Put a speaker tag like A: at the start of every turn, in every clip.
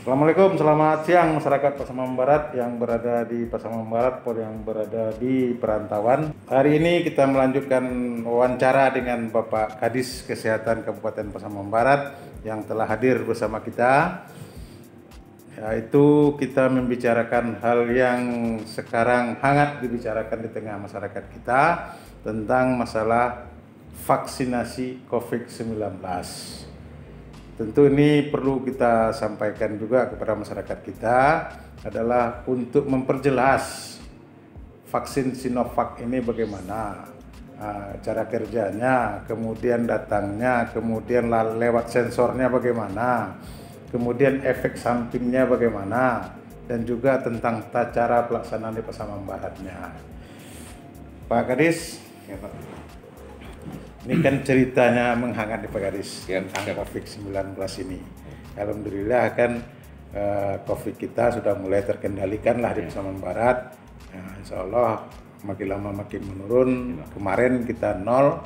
A: Assalamualaikum, selamat siang masyarakat Pasaman Barat yang berada di Pasaman Barat maupun yang berada di perantauan. Hari ini kita melanjutkan wawancara dengan Bapak Kadis Kesehatan Kabupaten Pasaman Barat yang telah hadir bersama kita. Yaitu kita membicarakan hal yang sekarang hangat dibicarakan di tengah masyarakat kita tentang masalah vaksinasi COVID-19. Tentu ini perlu kita sampaikan juga kepada masyarakat kita adalah untuk memperjelas vaksin Sinovac ini bagaimana cara kerjanya, kemudian datangnya, kemudian lewat sensornya bagaimana, kemudian efek sampingnya bagaimana, dan juga tentang cara pelaksanaan di Pasaman Baratnya. Pak Kadis, ya Pak. Ini kan ceritanya menghangat di Pak Kadis tentang COVID-19 ini. Alhamdulillah kan COVID kita sudah mulai terkendalikan lah di Pasaman Barat. Insya Allah makin lama makin menurun. Kemarin kita 0,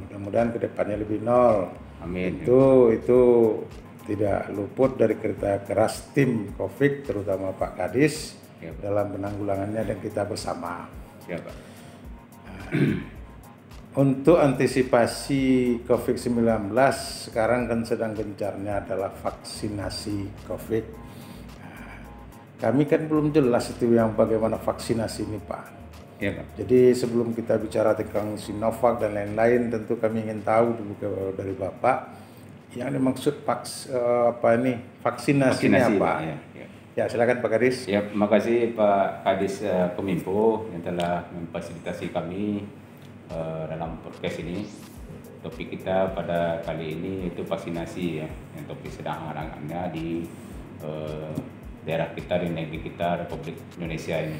A: mudah-mudahan kedepannya lebih 0.
B: Amin.
A: Itu tidak luput dari kerja keras tim COVID, terutama Pak Kadis dalam penanggulangannya dan kita bersama.
B: Ya, Pak.
A: Untuk antisipasi COVID-19 sekarang kan sedang gencarnya adalah vaksinasi COVID. Kami kan belum jelas itu yang bagaimana vaksinasi ini Pak.
B: Ya, Pak.
A: Jadi sebelum kita bicara tentang Sinovac dan lain-lain, tentu kami ingin tahu dulu dari Bapak yang dimaksud vaksinasi ini apa? Ya, silakan Pak Kadis.
B: Ya, terima kasih Pak Kadis Kominfo yang telah memfasilitasi kami dalam podcast ini. Topik kita pada kali ini itu vaksinasi ya, yang topik sedang hangat-hangatnya di daerah kita, di negeri kita, Republik Indonesia ini.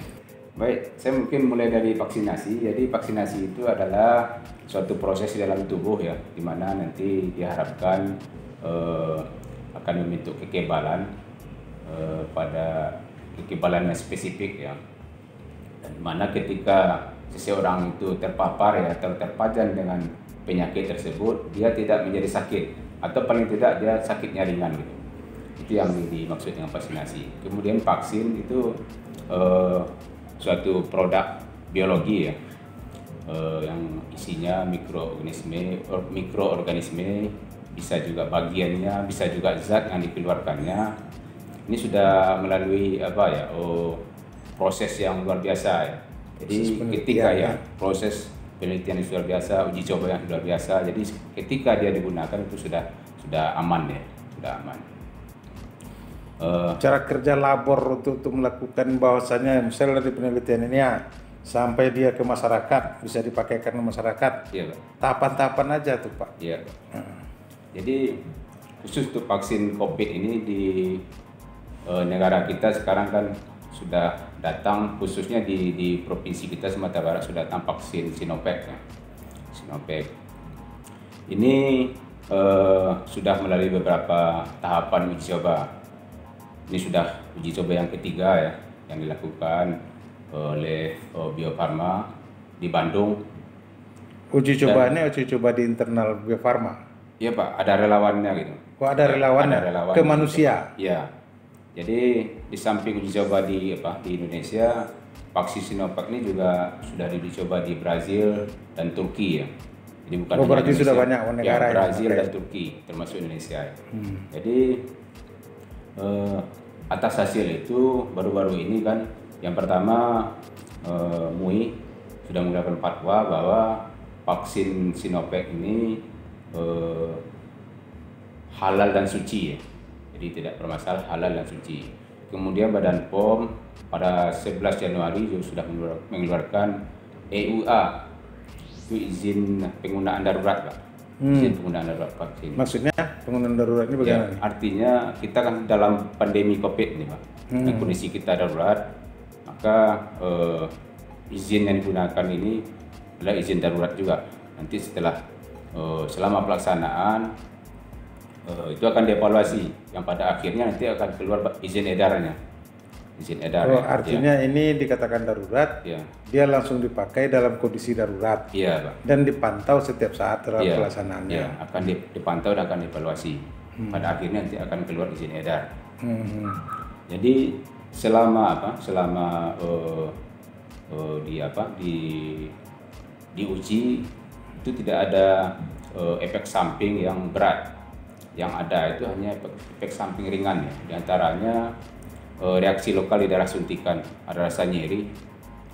B: Baik, saya mungkin mulai dari vaksinasi. Jadi vaksinasi itu adalah suatu proses di dalam tubuh ya, di mana nanti diharapkan akan membentuk kekebalan pada kekebalan yang spesifik ya, dan mana ketika seseorang itu terpapar ya atau terpajan dengan penyakit tersebut, dia tidak menjadi sakit atau paling tidak dia sakitnya ringan gitu. Itu yang dimaksud dengan vaksinasi. Kemudian vaksin itu suatu produk biologi ya, yang isinya mikroorganisme, bisa juga bagiannya, bisa juga zat yang dikeluarkannya. Ini sudah melalui proses yang luar biasa ya. Jadi ketika proses penelitian yang luar biasa, uji coba yang luar biasa. Jadi ketika dia digunakan itu sudah aman ya, sudah aman.
A: Cara kerja labor untuk melakukan bahwasanya misalnya dari penelitian ini ya sampai dia ke masyarakat, bisa dipakaikan ke masyarakat.
B: Iya, Pak.
A: Tahapan-tahapan aja tuh Pak.
B: Iya. Jadi khusus untuk vaksin COVID ini di negara kita sekarang kan sudah datang, khususnya di provinsi kita Sumatera Barat sudah datang vaksin Sinovac ya. Sinovac ini sudah melalui beberapa tahapan uji coba. Ini sudah uji coba yang ketiga ya, yang dilakukan oleh Bio Farma di Bandung.
A: Uji coba di internal Bio Farma.
B: Iya Pak, ada relawannya gitu.
A: Kok ada relawannya?
B: Ada relawan
A: ke manusia?
B: Iya. Jadi di samping uji coba di Indonesia, vaksin Sinovac ini juga sudah diuji coba di Brazil dan Turki ya. Jadi bukan hanya
A: berarti
B: Indonesia,
A: sudah banyak negara
B: ya, Brazil dan Turki termasuk Indonesia. Jadi atas hasil itu baru-baru ini kan, yang pertama MUI sudah mengeluarkan fatwa bahwa vaksin Sinovac ini halal dan suci ya. Jadi tidak bermasalah, halal dan suci. Kemudian Badan POM pada 11 Januari juga sudah mengeluarkan EUA, itu izin penggunaan darurat Pak. Izin penggunaan darurat vaksin.
A: Maksudnya penggunaan darurat ini bagaimana?
B: Ya, artinya kita kan dalam pandemi COVID ini Pak, dan kondisi kita darurat, maka izin yang digunakan ini adalah izin darurat juga. Nanti setelah selama pelaksanaan itu akan dievaluasi, yang pada akhirnya nanti akan keluar izin edarnya. izin edar.
A: Oh, artinya ini dikatakan darurat,
B: Ya.
A: dia langsung dipakai dalam kondisi darurat.
B: Iya, Pak.
A: Dan dipantau setiap saat terhadap
B: Iya,
A: pelaksanaannya.
B: ya, akan dipantau dan akan dievaluasi. Pada akhirnya nanti akan keluar izin edar. Jadi selama diuji itu tidak ada efek samping yang berat. Yang ada itu hanya efek samping ringan ya. Di antaranya reaksi lokal di daerah suntikan, ada rasa nyeri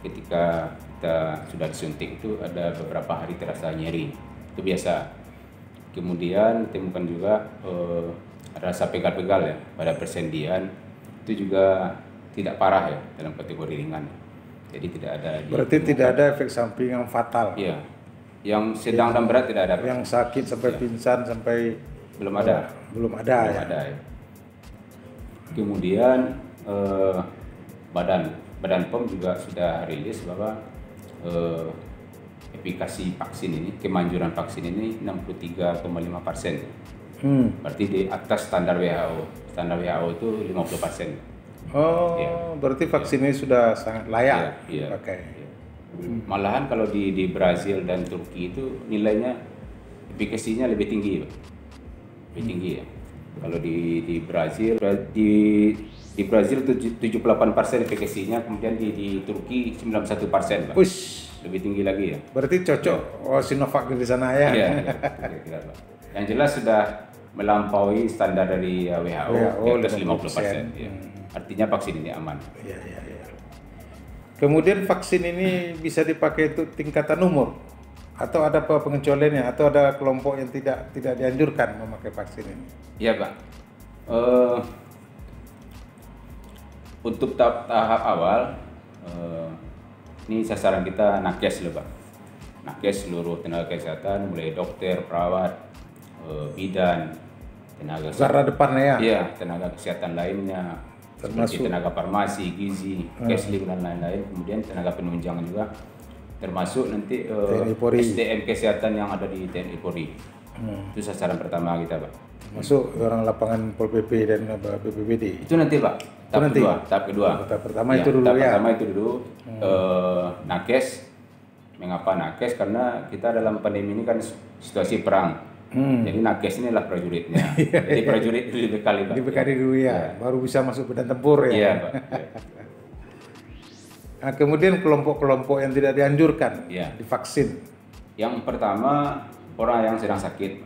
B: ketika kita sudah disuntik, itu ada beberapa hari terasa nyeri, itu biasa. Kemudian ditemukan juga ada rasa pegal-pegal ya pada persendian, itu juga tidak parah ya, dalam kategori ringan. Jadi tidak ada.
A: Berarti tidak ada efek samping yang fatal.
B: Iya, yang sedang dan berat tidak ada.
A: Yang sakit sampai pingsan sampai
B: belum ada.
A: Belum ada ya.
B: Kemudian Badan POM juga sudah rilis bahwa efikasi vaksin ini, kemanjuran vaksin ini 63,5%. Berarti di atas standar WHO. Standar WHO itu 50%.
A: Oh, ya. Berarti vaksin ini sudah sangat layak dipakai.
B: Ya. Malahan kalau di Brazil dan Turki itu nilainya efikasinya lebih tinggi, Pak. Lebih tinggi ya. Kalau di Brazil di Brazil 78% efikasinya, kemudian di Turki 91%, Pak.
A: Ush.
B: Lebih tinggi lagi ya.
A: Berarti cocok Sinovac di sana ya.
B: Iya, kira-kira, Pak. Yang jelas sudah melampaui standar dari WHO di atas 50%. Ya. Artinya vaksin ini aman.
A: Iya. Kemudian vaksin ini bisa dipakai untuk tingkatan umur, atau ada pengecualiannya, atau ada kelompok yang tidak dianjurkan memakai vaksin ini?
B: Iya, Pak. Untuk tahap awal, ini sasaran kita nakes loh, Pak. Nakes seluruh tenaga kesehatan, mulai dokter, perawat, bidan, tenaga
A: garda depan ya?
B: Iya, tenaga kesehatan lainnya, seperti tenaga farmasi, gizi, kesling dan lain-lain. Kemudian tenaga penunjang juga, termasuk nanti SDM kesehatan yang ada di TNI Polri. Itu sasaran pertama kita, Pak.
A: Masuk orang lapangan Pol PP dan BPBD.
B: Itu nanti, Pak. Tahap kedua.
A: Tahap pertama itu dulu ya.
B: Tahap pertama itu dulu. Nakes. Mengapa nakes? Karena kita dalam pandemi ini kan situasi perang. Jadi nakes ini adalah prajuritnya. Jadi prajurit itu dibekali, Pak.
A: Dibekali dulu ya. Baru bisa masuk medan tempur ya.
B: Iya, Pak.
A: Nah, kemudian kelompok-kelompok yang tidak dianjurkan divaksin.
B: Yang pertama, orang yang sedang sakit.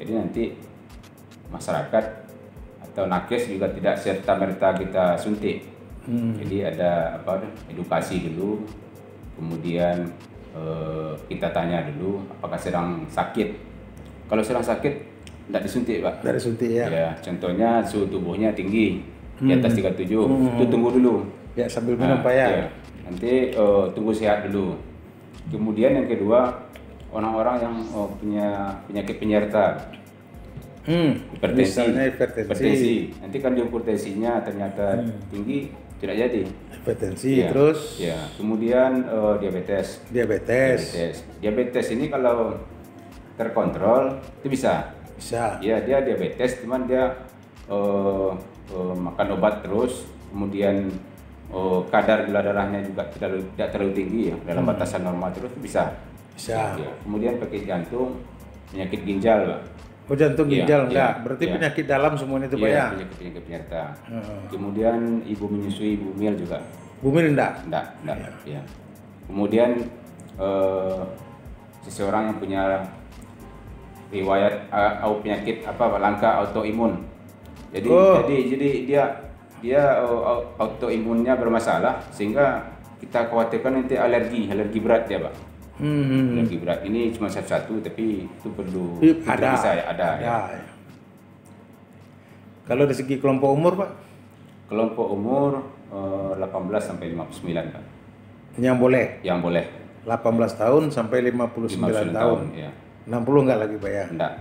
B: Jadi nanti masyarakat atau nakes juga tidak serta-merta kita suntik. Jadi ada edukasi dulu, kemudian kita tanya dulu apakah sedang sakit. Kalau sedang sakit tidak disuntik, Pak.
A: Tidak disuntik ya.
B: Ya, contohnya suhu tubuhnya tinggi di atas 37, itu tunggu dulu.
A: Ya, sambil minum Pak ya.
B: Nanti tunggu sehat dulu. Kemudian yang kedua, orang-orang yang punya penyakit penyerta. Hipertensi. Nanti kan diukur tensinya ternyata tinggi, tidak jadi.
A: Hipertensi terus.
B: Ya. Kemudian diabetes. Diabetes ini kalau terkontrol itu bisa. Ya, dia diabetes, cuman dia makan obat terus, kemudian kadar gula darahnya juga tidak terlalu tinggi ya, dalam batasan normal terus bisa. Ya. Kemudian penyakit jantung, penyakit ginjal, Pak.
A: Oh, jantung ginjal enggak? Berarti penyakit dalam semuanya itu, Pak ya?
B: Penyakit penyerta. Kemudian ibu menyusui, ibu hamil juga.
A: Bumil enggak?
B: Enggak. Ya. Kemudian seseorang yang punya riwayat penyakit langka autoimun. Jadi dia autoimunnya bermasalah sehingga kita khawatirkan nanti alergi berat ya, Pak. Alergi berat ini cuma satu tapi itu perlu
A: ada. Ya. Kalau dari segi kelompok umur, Pak?
B: Kelompok umur 18 sampai 59, Pak.
A: Yang boleh?
B: Yang boleh.
A: 18 tahun sampai 59 tahun.
B: Ya.
A: 60 enggak lagi, Pak ya?
B: Enggak.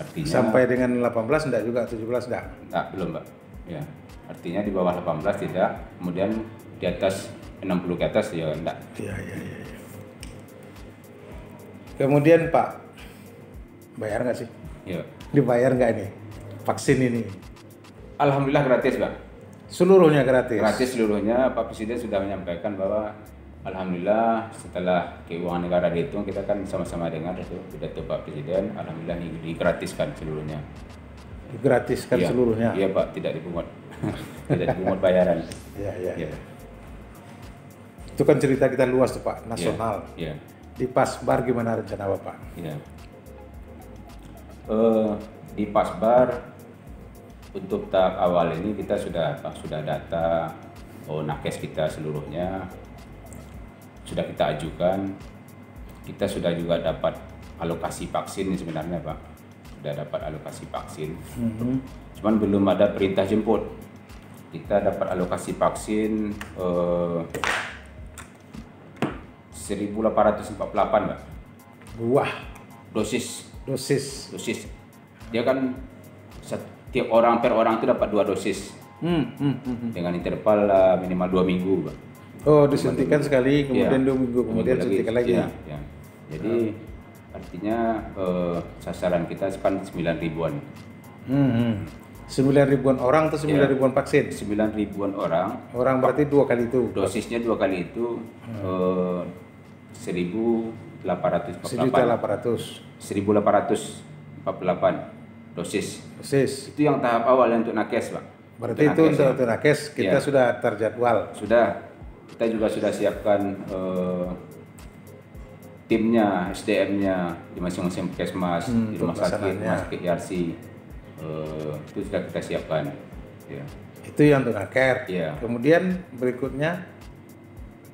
B: Artinya
A: sampai dengan 18 enggak juga, 17 enggak?
B: Enggak, belum, Pak. Ya. Artinya di bawah 18 tidak, kemudian di atas 60 ke atas ya enggak.
A: Iya. Kemudian Pak, bayar nggak sih?
B: Iya.
A: Dibayar nggak ini vaksin ini?
B: Alhamdulillah gratis, Pak.
A: Seluruhnya gratis?
B: Gratis seluruhnya. Pak Presiden sudah menyampaikan bahwa alhamdulillah setelah keuangan negara dihitung, kita kan sama-sama dengar itu pidato Pak Presiden, alhamdulillah ini digratiskan seluruhnya.
A: Digratiskan
B: Iya.
A: seluruhnya.
B: Iya Pak, tidak dipungut. Tidak dipungut bayaran.
A: Iya, iya.
B: Iya.
A: Itu kan cerita kita luas tuh Pak, nasional.
B: Iya.
A: Di Pasbar gimana rencana Bapak?
B: Iya. Di Pasbar untuk tahap awal ini kita sudah data nakes kita seluruhnya sudah kita ajukan. Kita sudah juga dapat alokasi vaksin sebenarnya Pak. Sudah dapat alokasi vaksin. Cuman belum ada perintah jemput. Kita dapat alokasi vaksin 1.848 Pak.
A: Wah,
B: Dosis.
A: dosis.
B: Dia kan setiap orang per orang itu dapat 2 dosis dengan interval minimal 2 minggu Pak.
A: Oh, disuntikan sekali,
B: Iya.
A: kemudian 2 minggu, kemudian suntikan lagi.
B: Iya, iya. Jadi artinya sasaran kita kan 9 ribuan.
A: 9 ribuan orang atau 9
B: Iya.
A: ribuan vaksin?
B: 9 ribuan orang.
A: Orang berarti 2 kali itu.
B: Dosisnya 2 kali itu 1.848.
A: 1.800.000
B: 1.848 dosis.
A: dosis.
B: Itu yang tahap awal untuk nakes Pak.
A: Berarti itu untuk nakes kita
B: Iya.
A: sudah terjadwal.
B: Sudah. Kita juga sudah siapkan timnya, SDM-nya di masing-masing puskesmas, di rumah sakit YRC. Itu sudah kita siapkan. Ya.
A: Itu yang untuk nakes.
B: Iya.
A: Kemudian berikutnya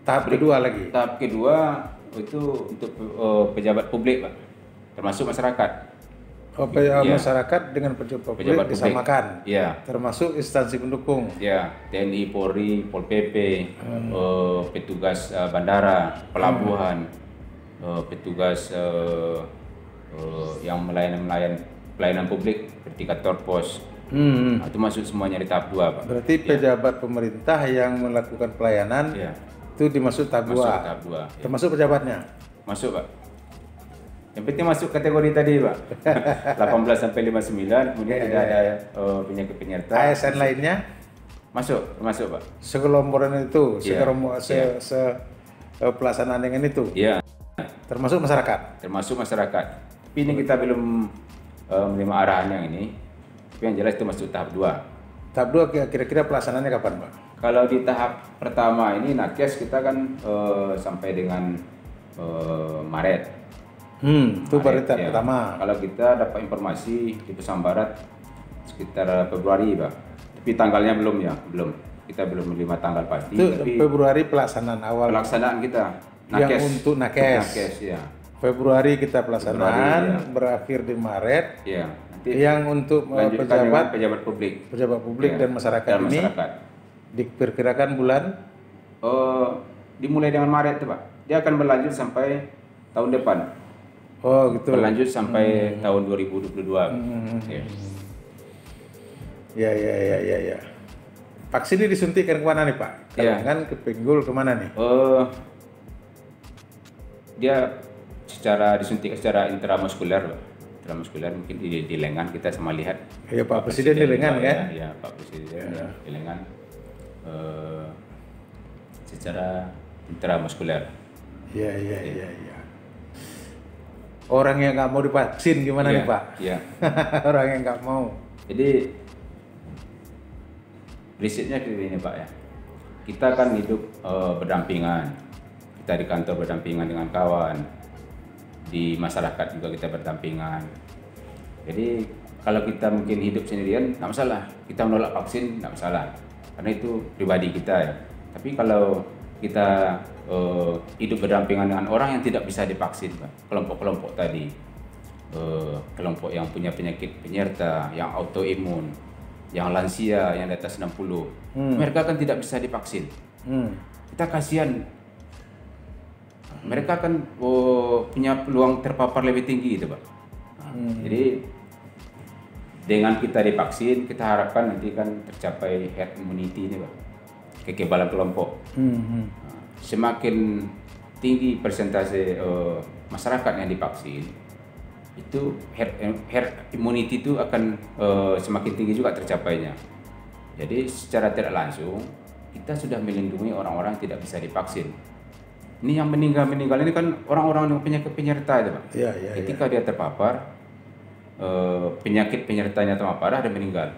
A: tahap kedua lagi.
B: Tahap kedua itu untuk pejabat publik Pak, termasuk masyarakat. Iya.
A: Masyarakat dengan pejabat publik
B: Pejabat publik.
A: disamakan.
B: Iya.
A: Termasuk instansi pendukung.
B: Ya, TNI, Polri, Pol PP, petugas bandara, pelabuhan, petugas yang pelayanan publik seperti kantor pos. Nah, itu masuk semuanya di tahap 2 Pak.
A: Berarti pejabat pemerintah yang melakukan pelayanan
B: Ya,
A: itu dimasuk tahap
B: masuk
A: 2.
B: tahap 2. Ya.
A: Termasuk pejabatnya.
B: Masuk Pak. Yang penting masuk kategori tadi Pak. 18 sampai 59, kemudian tidak ada penyakit penyerta.
A: ASN lainnya
B: Masuk Pak.
A: segelomboran itu,
B: Iya.
A: pelaksanaan dengan itu.
B: Iya.
A: Termasuk masyarakat.
B: Termasuk masyarakat. Tapi ini kita belum menerima arahan yang ini. Tapi yang jelas itu masuk tahap 2.
A: Tahap 2 kira-kira pelaksanaannya kapan, Pak?
B: Kalau di tahap pertama ini nakes kita kan sampai dengan Maret.
A: Itu baru tahap
B: ya.
A: pertama.
B: Kalau kita dapat informasi di Pesang Barat sekitar Februari, Pak. Tapi tanggalnya belum ya, belum. Kita belum menerima tanggal pasti.
A: Itu
B: Tapi
A: Februari pelaksanaan awal.
B: pelaksanaan kita
A: Yang untuk nakes.
B: Nakes ya.
A: Februari kita pelaksanaan,
B: Februari, ya.
A: berakhir di Maret.
B: Ya. Nanti
A: Yang untuk
B: lanjutkan dengan pejabat publik.
A: pejabat publik
B: Ya,
A: dan masyarakat
B: dan
A: ini
B: masyarakat.
A: diperkirakan bulan
B: Dimulai dengan Maret tuh Pak. Dia akan berlanjut sampai tahun depan.
A: oh gitu.
B: Berlanjut sampai tahun 2022. Ya.
A: Ya. Vaksin ini disuntikan kemana nih Pak?
B: Ya.
A: Kan ke pinggul kemana nih?
B: Dia disuntik secara intramuskuler, Pak. Intramuskuler mungkin di lengan kita sama lihat.
A: Ya Pak Presiden di lengan kan?
B: Ya, Pak Presiden ya, di lengan. Secara intramuskuler.
A: Iya. Orang yang nggak mau divaksin gimana nih Pak?
B: Iya.
A: Orang yang nggak mau.
B: Jadi prinsipnya ini Pak ya. Kita kan hidup berdampingan. Kita di kantor berdampingan dengan kawan. Di masyarakat juga kita berdampingan. Jadi kalau kita mungkin hidup sendirian nggak masalah. Kita menolak vaksin nggak masalah. Karena itu pribadi kita ya. Tapi kalau kita hidup berdampingan dengan orang yang tidak bisa divaksin, Pak. Kelompok-kelompok tadi, kelompok yang punya penyakit penyerta, yang autoimun, yang lansia, yang di atas 60, mereka kan tidak bisa divaksin. Kita kasihan. Mereka kan punya peluang terpapar lebih tinggi itu, Pak. Jadi dengan kita divaksin, kita harapkan nanti kan tercapai herd immunity ini, Pak. Kekebalan kelompok. Semakin tinggi persentase masyarakat yang divaksin, itu herd immunity itu akan semakin tinggi juga tercapainya. Jadi secara tidak langsung kita sudah melindungi orang-orang yang tidak bisa divaksin. Ini yang meninggal ini kan orang-orang yang penyakit penyerta itu, Pak.
A: Iya.
B: Ketika dia terpapar, penyakit penyertanya tambah parah dan meninggal.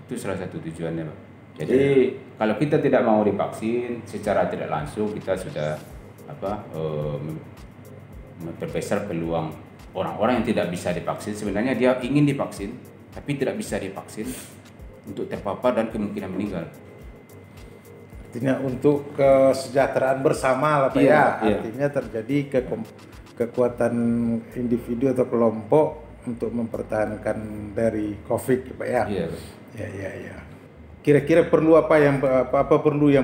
B: Itu salah satu tujuannya, Pak. Jadi kalau kita tidak mau divaksin, secara tidak langsung kita sudah memperbesar peluang orang-orang yang tidak bisa divaksin. Sebenarnya dia ingin divaksin, tapi tidak bisa divaksin untuk terpapar dan kemungkinan meninggal.
A: Artinya untuk kesejahteraan bersama lah Pak ya. Artinya terjadi kekuatan individu atau kelompok untuk mempertahankan dari COVID Pak ya. Ya. Kira-kira perlu apa yang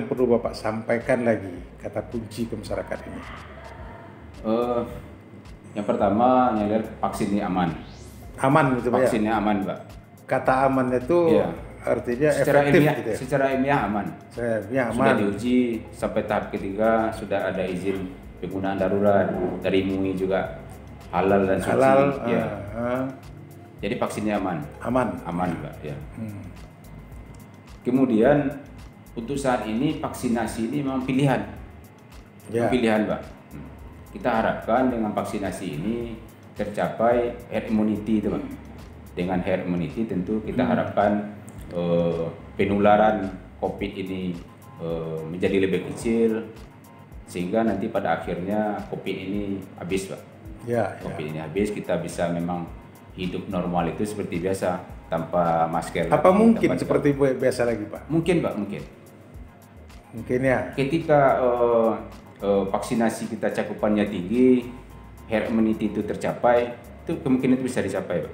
A: perlu Bapak sampaikan lagi kata kunci ke masyarakat ini?
B: Yang pertama, yang lihat vaksin ini aman.
A: Aman gitu Pak ya.
B: Vaksinnya aman, Pak.
A: Kata aman itu artinya
B: secara
A: efektif
B: ilmiah,
A: gitu ya?
B: Secara ilmiah aman. Sudah diuji sampai tahap ketiga, sudah ada izin penggunaan darurat dari MUI juga, halal dan suci. Jadi vaksinnya aman. Aman Pak ya. Kemudian untuk saat ini vaksinasi ini memang pilihan. Pilihan Pak. Kita harapkan dengan vaksinasi ini tercapai herd immunity itu Pak. Dengan herd immunity tentu kita harapkan penularan COVID ini menjadi lebih kecil, sehingga nanti pada akhirnya COVID ini habis Pak. COVID ini habis, kita bisa memang hidup normal itu seperti biasa tanpa masker.
A: Apa mungkin seperti biasa lagi Pak?
B: Mungkin Pak, mungkin
A: ya.
B: Ketika vaksinasi kita cakupannya tinggi, herd immunity itu tercapai, itu kemungkinan itu bisa dicapai Pak.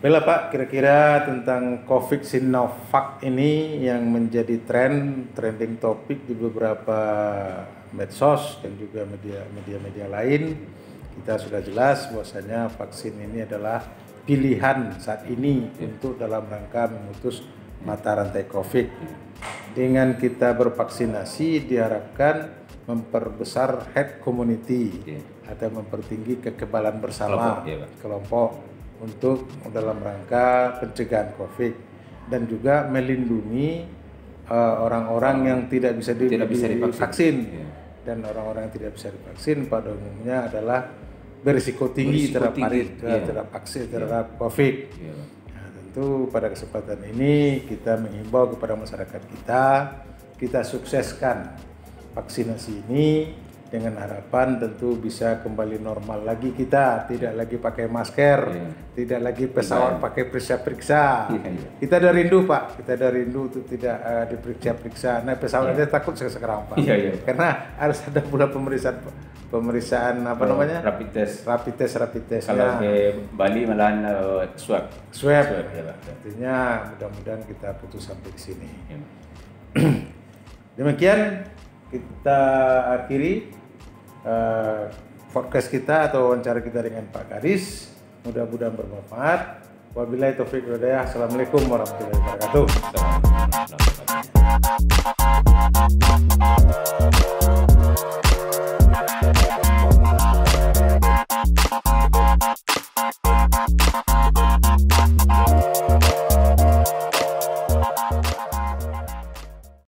A: Baiklah Pak, kira-kira tentang COVID Sinovac ini yang menjadi trending topik di beberapa medsos dan juga media lain, kita sudah jelas bahwasanya vaksin ini adalah pilihan saat ini untuk dalam rangka memutus mata rantai COVID. Dengan kita bervaksinasi diharapkan memperbesar herd community atau mempertinggi kekebalan bersama kelompok untuk dalam rangka pencegahan COVID dan juga melindungi orang-orang yang tidak bisa divaksin. Dan orang-orang yang tidak bisa divaksin pada umumnya adalah berisiko tinggi terhadap COVID. Nah, tentu pada kesempatan ini kita mengimbau kepada masyarakat kita sukseskan vaksinasi ini dengan harapan tentu bisa kembali normal lagi, kita tidak lagi pakai masker, tidak lagi pesawat pakai periksa-periksa. Kita ada rindu Pak, kita ada rindu untuk tidak diperiksa-periksa. Nah pesawat aja takut sekarang Pak, karena harus ada pula pemeriksaan namanya? Rapid test.
B: Kalau ke Bali malahan swab.
A: Artinya mudah-mudahan kita putus sampai ke sini. Demikian kita akhiri podcast kita atau wawancara kita dengan Pak Kadis. Mudah-mudahan bermanfaat. Wabillahi taufiq wal hidayah. Assalamualaikum warahmatullahi wabarakatuh.